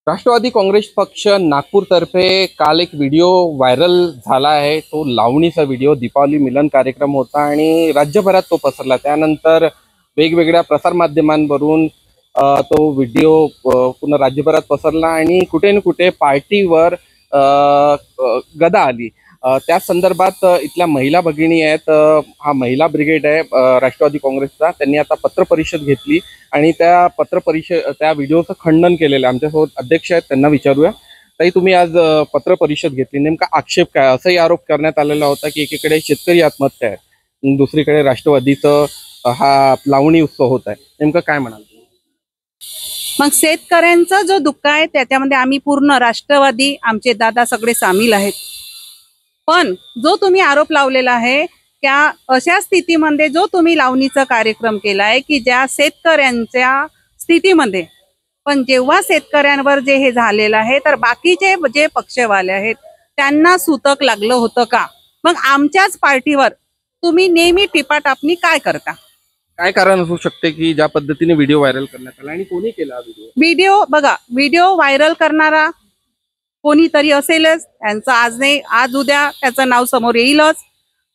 राष्ट्रवादी काँग्रेस पक्ष नागपूरतर्फे काल एक व्हिडिओ व्हायरल झाला आहे। तो लावणीचा व्हिडिओ दीपावली मिलन कार्यक्रम होता आणि राज्यभरात तो पसरला। त्यानंतर वेगवेगळ्या प्रसार माध्यमांवरून तो व्हिडिओ पूर्ण राज्यभरात पसरला आणि कुठे ना कुठे पार्टीवर गदा आली। त्या संदर्भात इथल्या महिला भगिनी आहेत, हा महिला ब्रिगेड आहे राष्ट्रवादी काँग्रेसचा, त्यांनी आता पत्र परिषद घेतली आणि त्या व्हिडिओचं खंडन केलेलं आहे। आमच्यासोबत अध्यक्ष आहेत, त्यांना विचारूया। ताई, तुम्ही आज पत्र परिषद घेतली, नेमका आक्षेप काय? असाही आरोप करण्यात आलेला होता की एकीकडे शेतकरी आत्महत्या आहे, दुसरीकडे राष्ट्रवादीचं हा लावणी उत्सव होत आहे, नेमकं काय म्हणाल? मग शेतकऱ्यांचा जो दुःख आहे त्याच्यामध्ये आम्ही पूर्ण राष्ट्रवादी, आमचे दादा सगळे सामील आहेत। पण जो तुम्ही आरोप लावलेला आहे त्या अशा स्थितीमध्ये जो तुम्ही लावणीचा कार्यक्रम केलाय की ज्या शेतकऱ्यांच्या स्थितीमध्ये, पण जेव्हा शेतकऱ्यांवर जे हे झालेलं आहे तर बाकीचे जे पक्षवाले आहेत त्यांना सूतक लागलं होतं का? मग आमच्याच पार्टीवर तुम्ही नेहमी टिपाटापणी काय करता? काय कारण असू शकते की ज्या पद्धतीने व्हिडिओ व्हायरल करण्यात आला आणि कोणी केला हा व्हिडिओ? बघा, व्हिडिओ व्हायरल करणारा कोणीतरी असेलच, त्यांचं आज नाही आज उद्या त्याचं नाव समोर येईलच।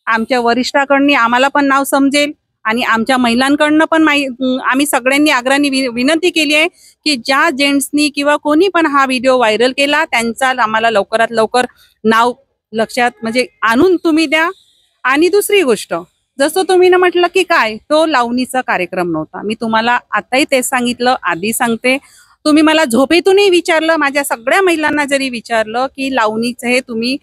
आमच्या वरिष्ठाकडनी आम्हाला पण नाव समजेल आणि आमच्या महिलांकडनं पण आम्ही सगळ्यांनी आग्रहाने विनंती केली आहे की ज्या जेंट्सनी किंवा कोणी पण हा व्हिडिओ व्हायरल केला त्यांचा आम्हाला लवकरात लवकर नाव लक्षात म्हणजे आणून तुम्ही द्या। आणि दुसरी गोष्ट, जसं तुम्ही ना म्हटलं की काय तो लावणीचा कार्यक्रम नव्हता, मी तुम्हाला आताही तेच सांगितलं, आधी सांगते। तुम्ही मला झोपेतूनही विचारलं, माझ्या सगळ्या महिलांना जरी विचारलं की लावणीचं हे तुम्ही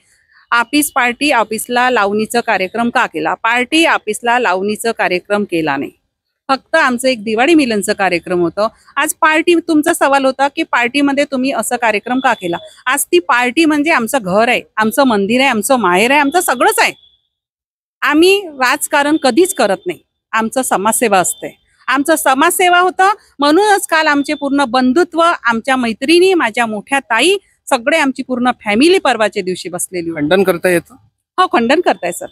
पार्टी ऑफिसला लावणीचा कार्यक्रम का केला? पार्टी ऑफिसला लावणीचा कार्यक्रम केला नाही, फक्त आमचं एक दिवाळी मिलनचं कार्यक्रम होतं। आज पार्टी, तुमचा सवाल होता की पार्टीमध्ये तुम्ही असं कार्यक्रम का केला? आज ती पार्टी म्हणजे आमचं घर आहे, आमचं मंदिर आहे, आमचं माहेर आहे, आमचं सगळंच आहे। आम्ही राजकारण कधीच करत नाही, आमचं समाजसेवा असते, आमचं समाजसेवा होतं। म्हणूनच काल आमचे पूर्ण बंधुत्व, आमच्या मैत्रिणी, माझ्या मोठ्या ताई, सगळे आमची पूर्ण फॅमिली परवाच्या दिवशी बसलेली। खंडन करता येतं? हो, खंडन करताय सर,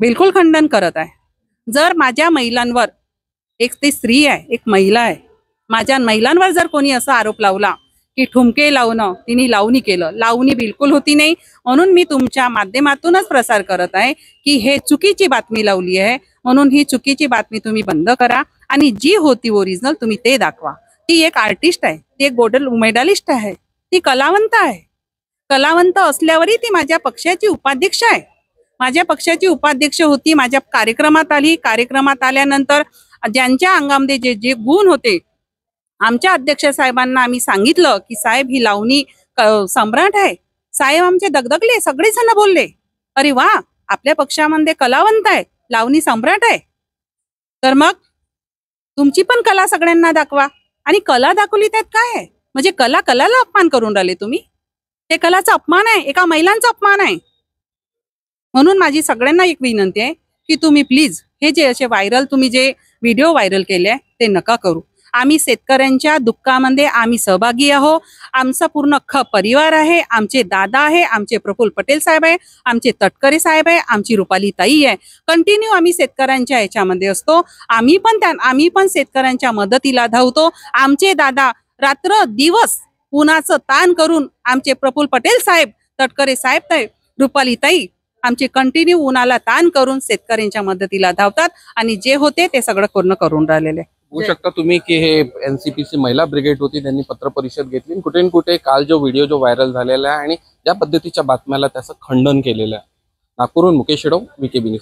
बिलकुल खंडन करत आहे। जर माझ्या महिलांवर, एक ती स्त्री आहे, एक महिला आहे, माझ्या महिलांवर जर कोणी असा आरोप लावला की ठुमके लावणं तिने लावणी केलं, लावणी बिलकुल होती नाही। म्हणून मी तुमच्या माध्यमातूनच प्रसार करत आहे की हे चुकीची बातमी लावली आहे, म्हणून ही चुकीची बातमी तुम्ही बंद करा आणि जी होती ओरिजिनल तुम्ही ते दाखवा। ती एक आर्टिस्ट आहे, ती एक गोल्ड मेडलिस्ट आहे, ती कलावंत आहे। कलावंत असल्यावरही ती माझ्या पक्षाची उपाध्यक्ष आहे, माझ्या पक्षाची उपाध्यक्ष होती, माझ्या कार्यक्रमात आली। कार्यक्रमात आल्यानंतर ज्यांच्या अंगामध्ये जे जे गुण होते, आमच्या अध्यक्ष साहेबांना आम्ही सांगितलं की साहेब ही लावणी सम्राट आहे। साहेब आमचे दगदगले, सगळेजण बोलले अरे वा, आपल्या पक्षामध्ये कलावंत आहे, लावणी सम्राट आहे, तर मग तुमची पण कला सगळ्यांना दाखवा। आणि कला दाखवली त्यात काय आहे? म्हणजे कलाला अपमान करून राहिले तुम्ही, ते कलाचा अपमान आहे, एका महिलांचा अपमान आहे। म्हणून माझी सगळ्यांना एक विनंती आहे की तुम्ही प्लीज हे जे असे तुम्ही जे व्हिडिओ व्हायरल केले ते नका करू। आम्ही शेतकऱ्यांच्या दुःखामध्ये आम्ही सहभागी आहोत, आमचा पूर्ण परिवार आहे, आमचे दादा आहे, आमचे प्रफुल्ल पटेल साहेब आहे, आमचे तटकरे साहेब आहे, आमची रुपाली ताई आहे। कंटिन्यू आम्ही शेतकऱ्यांच्या याच्यामध्ये असतो, आम्ही पण शेतकऱ्यांच्या मदतीला धावतो। आमचे दादा रात्र दिवस उन्हाचं ताण करून, आमचे प्रफुल्ल पटेल साहेब, तटकरे साहेब, रुपाली ताई आमचे कंटिन्यू उन्हाला ताण करून शेतकऱ्यांच्या मदतीला धावतात आणि जे होते ते सगळं पूर्ण करून राहिलेले। होऊ शकता तुम्ही की हे एनसीपीची महिला ब्रिगेड होती, त्यांनी पत्र परिषद घेतली, कुठे ना कुठे काल जो व्हिडिओ व्हायरल झालेला आहे आणि ज्या पद्धतीच्या बातम्याला त्याचं खंडन केलेलं आहे। नागपूरहून मुकेश शेडो, VKB न्यूज।